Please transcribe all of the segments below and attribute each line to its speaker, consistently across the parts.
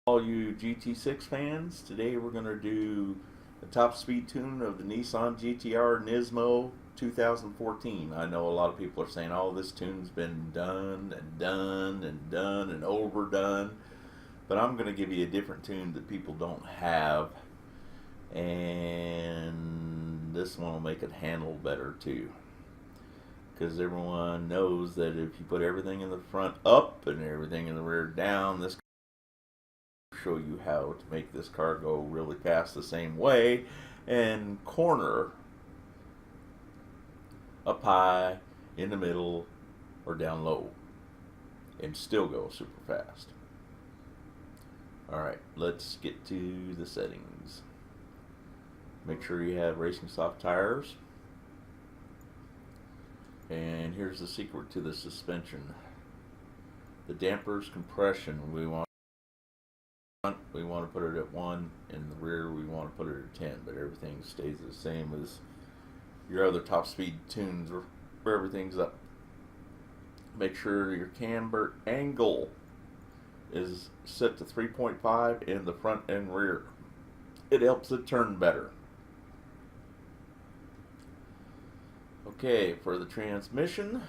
Speaker 1: All you GT6 fans, today we're going to do a top speed tune of the Nissan GTR Nismo 2014. I know a lot of people are saying, oh, this tune's been done and done and done and overdone, but I'm going to give you a different tune that people don't have, and this one will make it handle better too. Because everyone knows that if you put everything in the front up and everything in the rear down, this show you how to make this car go really fast the same way and corner up high, in the middle, or down low and still go super fast. Alright, let's get to the settings. Make sure you have racing soft tires, and here's the secret to the suspension. The dampers compression, we want to put it at 1, in the rear we want to put it at 10, but everything stays the same as your other top speed tunes where everything's up. Make sure your camber angle is set to 3.5 in the front and rear. It helps it turn better. Okay, for the transmission,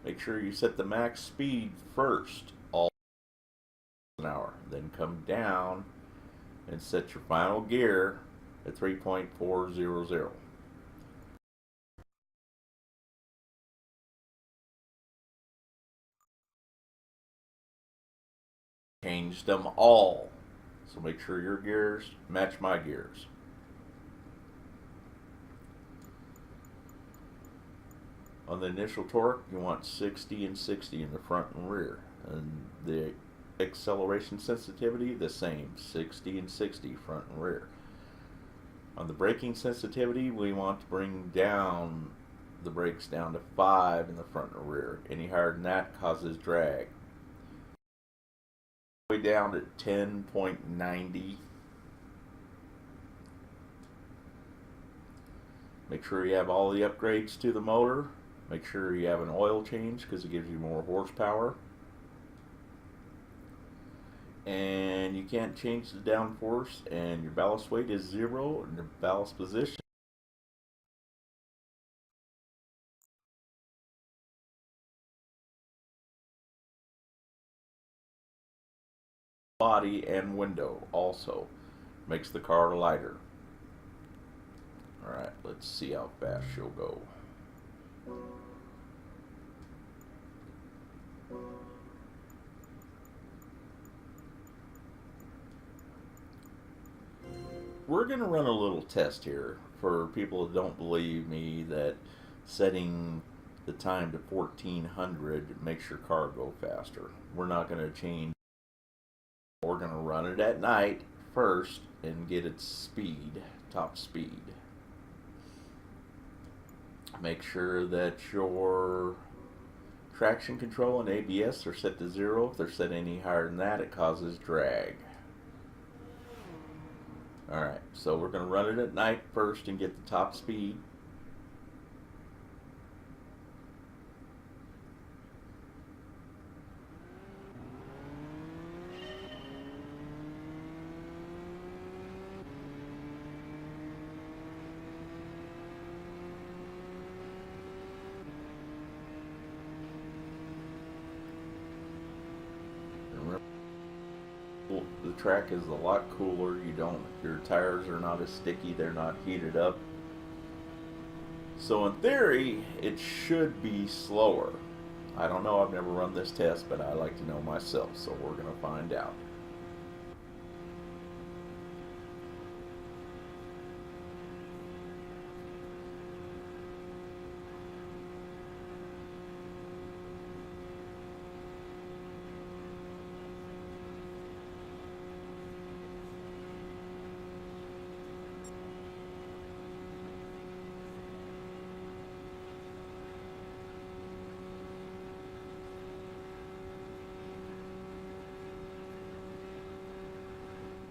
Speaker 1: make sure you set the max speed first, all an hour, then come down and set your final gear at 3.400. Changed them all, so make sure your gears match my gears. On the initial torque, you want 60 and 60 in the front and rear, and the acceleration sensitivity, the same, 60 and 60 front and rear. On the braking sensitivity, we want to bring down the brakes down to 5 in the front and rear. Any higher than that causes drag. Way down to 10.90. Make sure you have all the upgrades to the motor. Make sure you have an oil change because it gives you more horsepower. And you can't change the downforce, and your ballast weight is 0, and your ballast position body and window also makes the car lighter. Alright, let's see how fast she'll go. We're going to run a little test here for people that don't believe me that setting the time to 1400 makes your car go faster. We're not going to change. We're going to run it at night first and get its speed, top speed. Make sure that your traction control and ABS are set to 0. If they're set any higher than that, it causes drag. Alright, so we're going to run it at night first and get the top speed. The track is a lot cooler. Your tires are not as sticky, they're not heated up. So in theory, it should be slower. I don't know, I've never run this test, but I like to know myself, so we're going to find out.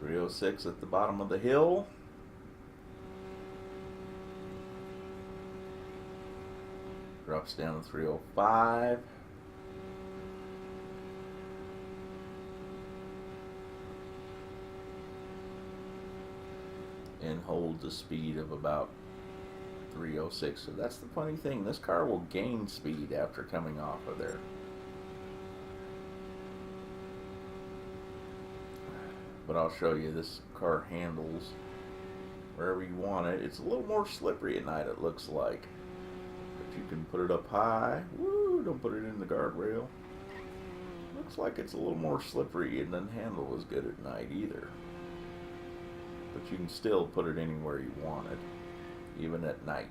Speaker 1: .306 at the bottom of the hill. Drops down to 305. and holds a speed of about 306. So that's the funny thing. This car will gain speed after coming off of there. But I'll show you, this car handles wherever you want it. It's a little more slippery at night, it looks like. But you can put it up high. Woo, don't put it in the guardrail. Looks like it's a little more slippery and doesn't handle as good at night either. But you can still put it anywhere you want it, even at night.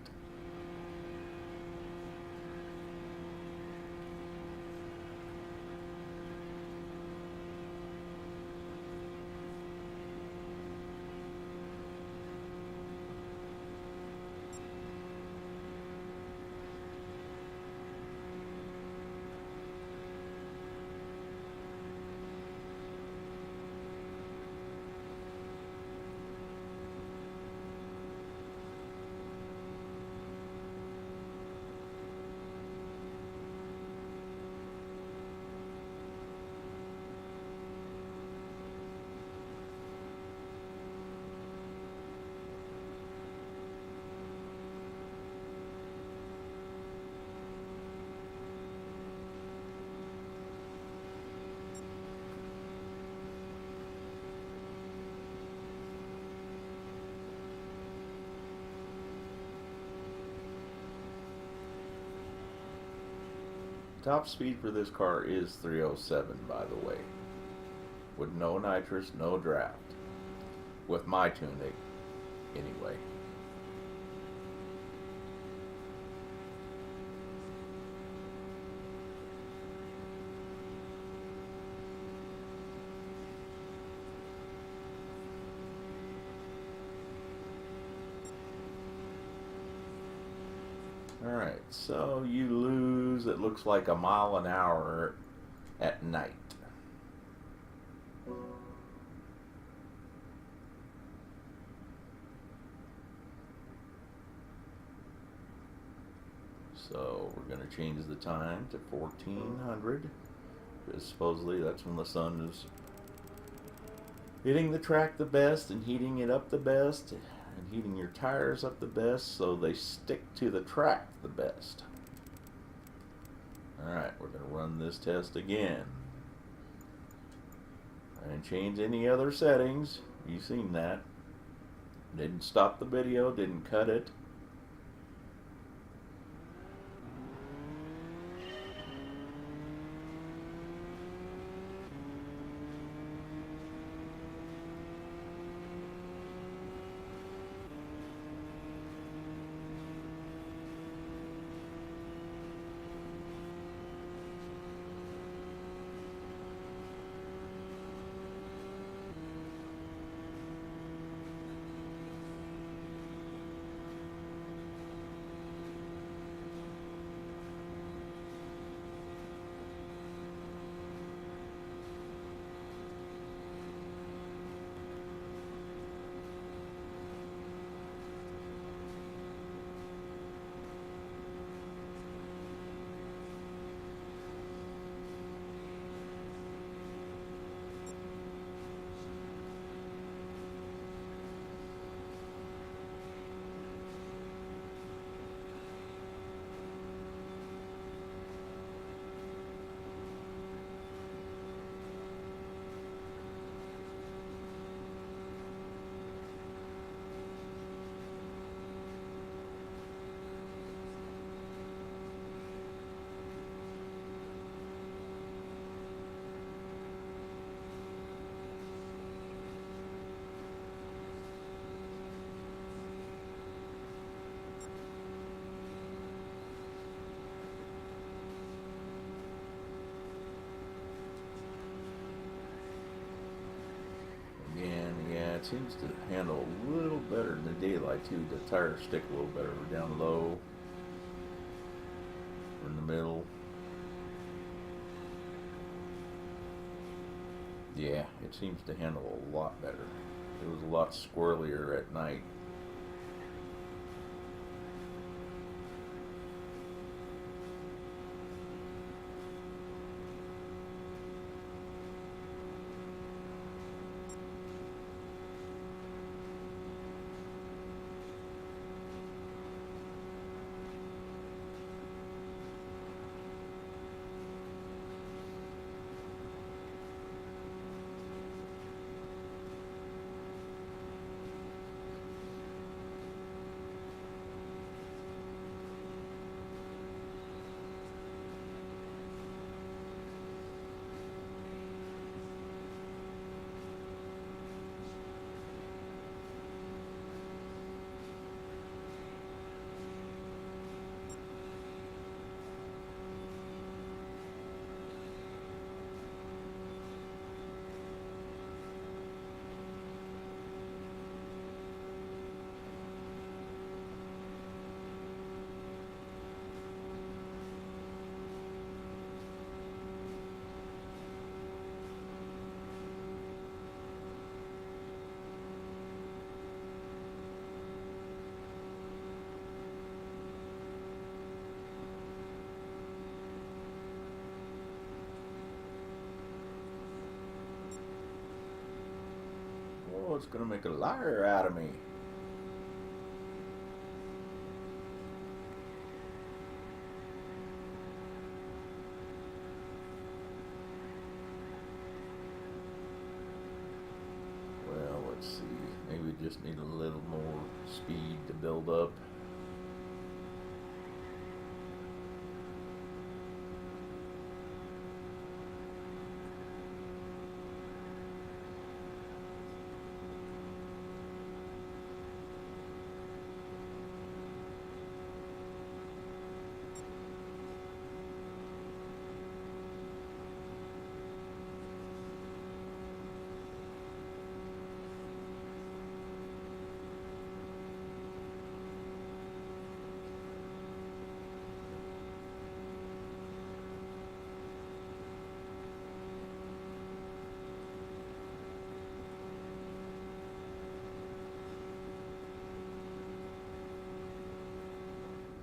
Speaker 1: Top speed for this car is 307, by the way, with no nitrous, no draft, with my tuning anyway. Alright, so you lose, it looks like, a mile an hour at night. So we're going to change the time to 1400, because supposedly that's when the sun is hitting the track the best and heating it up the best, and heating your tires up the best so they stick to the track the best. Alright, we're going to run this test again. I didn't change any other settings. You've seen that. Didn't stop the video, didn't cut it. It seems to handle a little better in the daylight too. The tires stick a little better. We're down low. We're in the middle. Yeah, it seems to handle a lot better. It was a lot squirrelier at night. Oh, it's gonna make a liar out of me. Well, let's see. Maybe we just need a little more speed to build up.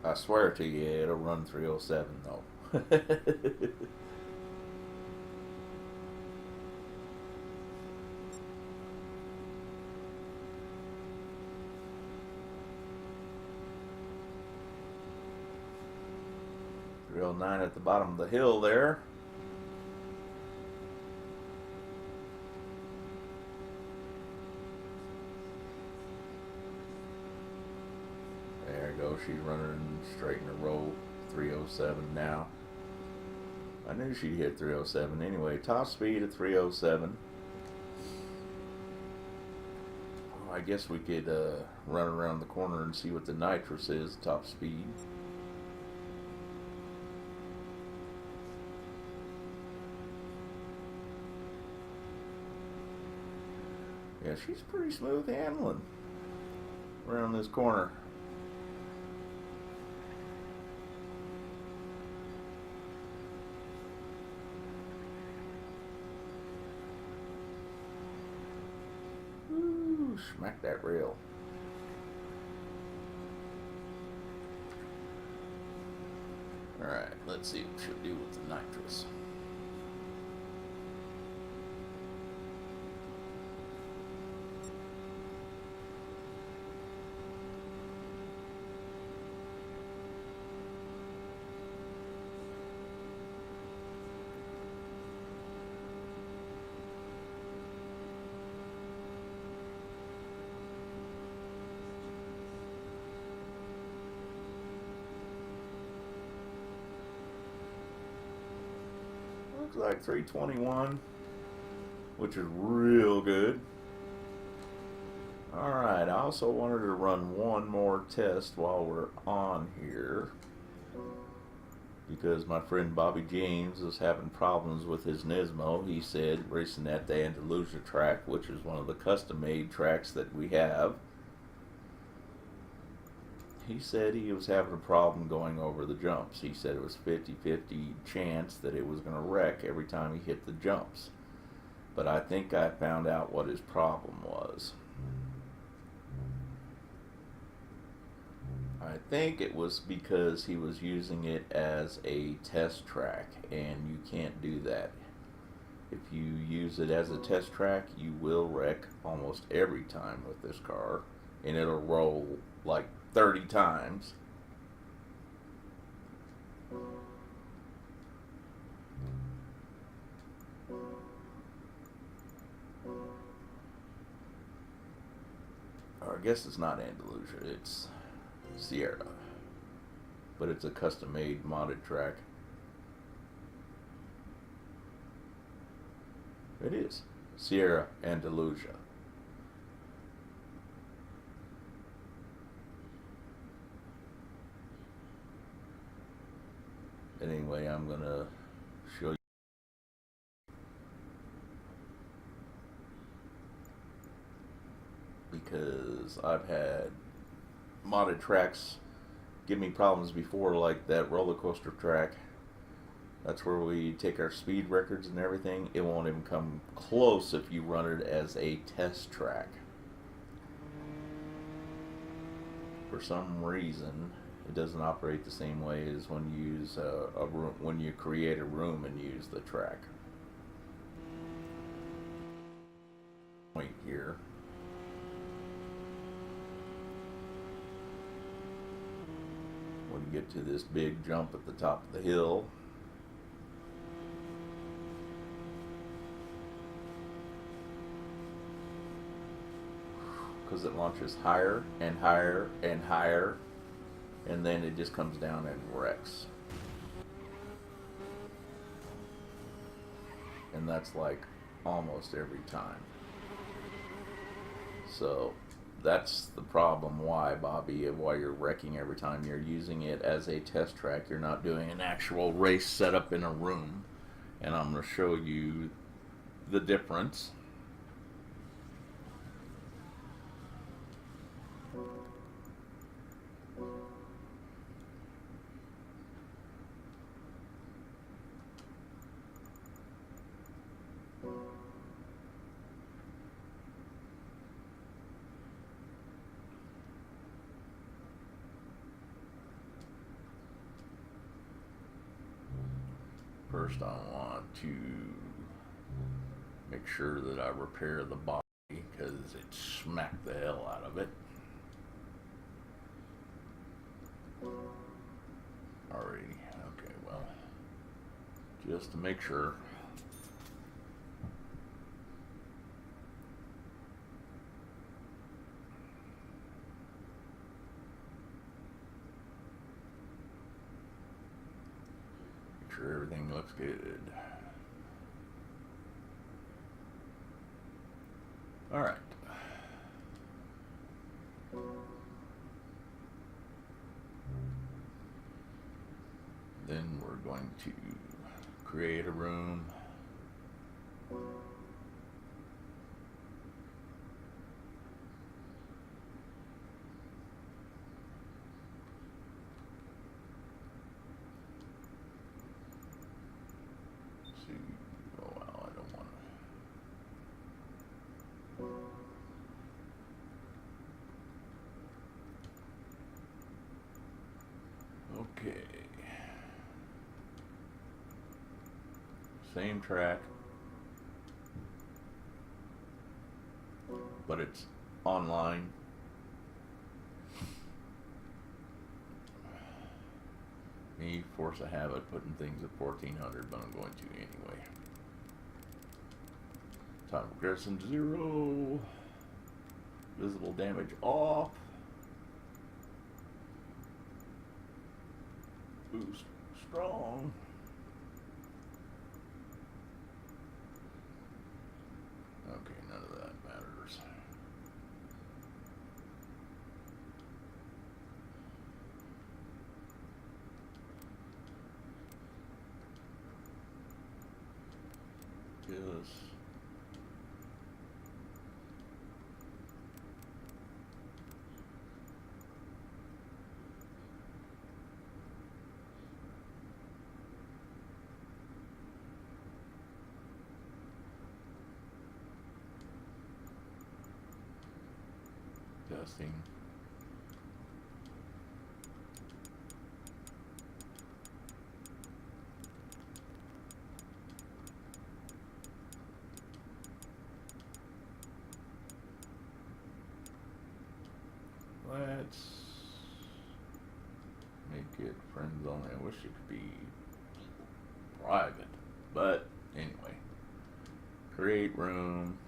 Speaker 1: I swear to you, it'll run 307 though. 309 at the bottom of the hill there. There you go, she's running straight in a row. 307 now. I knew she'd hit 307 anyway. Top speed at 307. Well, I guess we could run around the corner and see what the nitrous is, top speed. Yeah, she's pretty smooth handling around this corner. Ooh, smack that rail. Alright, let's see what she'll do with the nitrous. Looks like 321, which is real good. Alright, I also wanted to run one more test while we're on here, because my friend Bobby James is having problems with his Nismo. He said racing at the Andalusia track, which is one of the custom made tracks that we have. He said he was having a problem going over the jumps. He said it was 50-50 chance that it was going to wreck every time he hit the jumps. But I think I found out what his problem was. I think it was because he was using it as a test track, and you can't do that. If you use it as a test track, you will wreck almost every time with this car, and it'll roll like 30 times. Or I guess it's not Andalusia, it's Sierra. But it's a custom made modded track. It is Sierra Andalusia. Anyway, I'm gonna show you, because I've had modded tracks give me problems before, like that roller coaster track. That's where we take our speed records and everything. It won't even come close if you run it as a test track. For some reason, it doesn't operate the same way as when you use a room, when you create a room and use the track. Point here. get to this big jump at the top of the hill. Because it launches higher and higher and higher, and then it just comes down and wrecks. And that's like almost every time. So that's the problem why, Bobby, why you're wrecking every time. You're using it as a test track. You're not doing an actual race setup in a room. And I'm going to show you the difference. First, I want to make sure that I repair the body because it smacked the hell out of it. Alrighty, okay, well, just to make sure. Sure everything looks good. All right. Then we're going to create a room. Oh well, I don't want to. Okay. Same track, but it's online. Me, force a habit, putting things at 1400, but I'm going to anyway. Time progression 0. Visible damage off. Boost strong. Okay, none of that matters. Yes. Testing. Let's make it friends only. I wish it could be private, but anyway. Create room.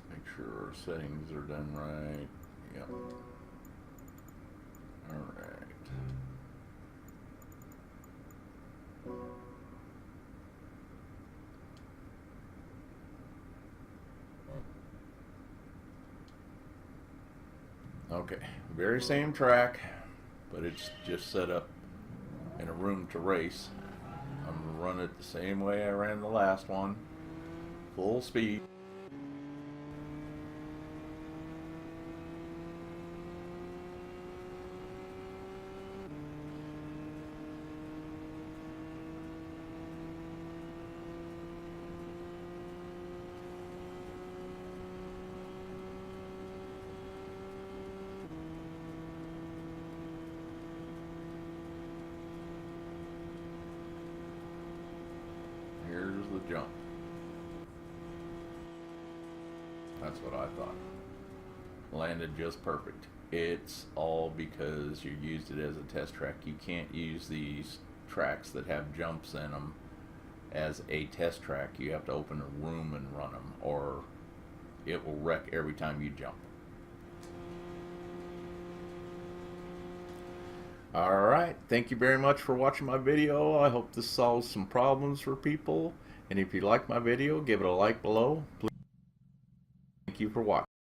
Speaker 1: Make sure our settings are done right. Yep. Alright. Okay, very same track, but it's just set up in a room to race. I'm going to run it the same way I ran the last one. Full speed. Here's the jump. That's what I thought. Landed just perfect. It's all because you used it as a test track. You can't use these tracks that have jumps in them as a test track. You have to open a room and run them, or it will wreck every time you jump. Alright, thank you very much for watching my video. I hope this solves some problems for people. And if you like my video, give it a like below. Please. Thank you for watching.